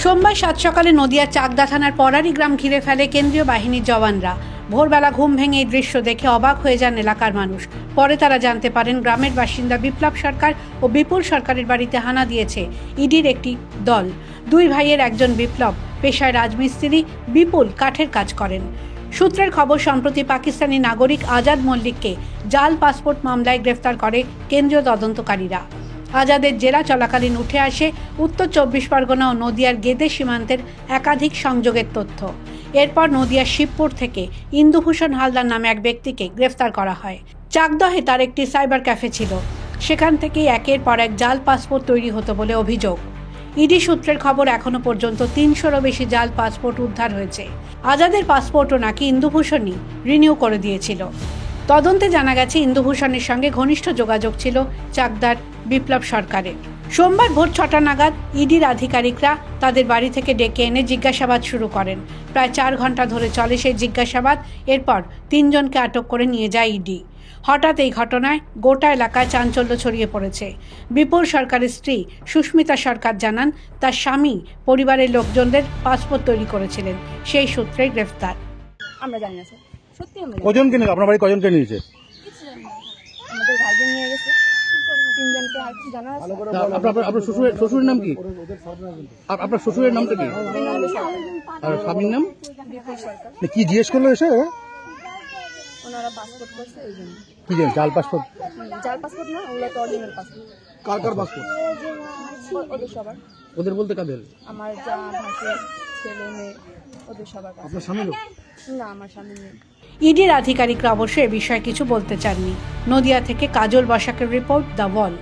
সোমবার সাত সকালে নদিয়ার চাকদা থানার পরারি গ্রাম ঘিরে ফেলে কেন্দ্রীয় বাহিনীর জওয়ানরা। ভোরবেলা ঘুম ভেঙে এই দৃশ্য দেখে অবাক হয়ে যান এলাকার মানুষ। পরে তারা জানতে পারেন গ্রামের বাসিন্দা বিপ্লব সরকার ও বিপুল সরকারের বাড়িতে হানা দিয়েছে ইডির একটি দল। দুই ভাইয়ের একজন বিপ্লব পেশায় রাজমিস্ত্রি, বিপুল কাঠের কাজ করেন। সূত্রের খবর, সম্প্রতি পাকিস্তানি নাগরিক আজাদ মল্লিককে জাল পাসপোর্ট মামলায় গ্রেফতার করে কেন্দ্রীয় তদন্তকারীরা। আজাদের জেরা চলাকালীন উঠে আসে উত্তর 24 পরগনা ও নদিয়ার গেদে সীমান্তের একাধিক সংযোগের তথ্য। এরপর নদিয়ার শিবপুর থেকে ইন্দুভূষণ হালদার নামে এক ব্যক্তিকে গ্রেফতার করা হয়। চাকদহে তার একটি সাইবার ক্যাফে ছিল, সেখান থেকেই একের পর এক জাল পাসপোর্ট তৈরি হতো বলে অভিযোগ। ইডি সূত্রের খবর, এখনো পর্যন্ত 300-রও বেশি জাল পাসপোর্ট উদ্ধার হয়েছে। আজাদের পাসপোর্টও নাকি ইন্দুভূষণই রিনিউ করে দিয়েছিল। তদন্তে জানা গেছে ইন্দুভূষণের সঙ্গে ঘনিষ্ঠ যোগাযোগ ছিল চাকদার বিপ্লব সরকারের। সোমবার ভোর 6টা নাগাদ ইডির আধিকারিকরা তাদের বাড়ি থেকে ডেকে এনে জিজ্ঞাসাবাদ শুরু করেন। প্রায় 4 ঘন্টা ধরে চলে সেই জিজ্ঞাসাবাদ। এরপর 3 জনকে আটক করে নিয়ে যায় ইডি। হঠাৎ এই ঘটনায় গোটা এলাকায় চাঞ্চল্য ছড়িয়ে পড়েছে। বিপুল সরকারের স্ত্রী সুস্মিতা সরকার জানান, তার স্বামী পরিবারের লোকজনদের পাসপোর্ট তৈরি করেছিলেন। সেই সূত্রেই গ্রেফতার। আমরা জানি না স্যার, সত্যি আমরা কজনকে নিয়ে আপনার বাড়ি কজনকে নিয়েছে? আমাদের ভাইদের নিয়ে গেছে 3 জনকে, আর কি জানা আছে? আপনার শ্বশুরের নাম কি? আপনার শ্বশুরের নামটা কি? আর স্বামীর নাম কি জিজ্ঞেস করলো এসে? ওনারা পাসপোর্ট করছে এই জন্য। কি জানেন? জাল পাসপোর্ট? জাল পাসপোর্ট না, ওগুলো তো অরিজিনাল পাসপোর্ট। কার কার পাসপোর্ট? ওদের সবার। ওদের বলতে কাদের? আমার যা ভাসে, ছেলে মেয়ে, ওদের সবার। আপনার স্বামীরও? না, আমার স্বামী নেই। ইডির আধিকারিকরা অবশ্য এ বিষয়ে কিছু বলতে চাননি। নদিয়া থেকে কাজল বসাকের রিপোর্ট, দ্য ওয়াল।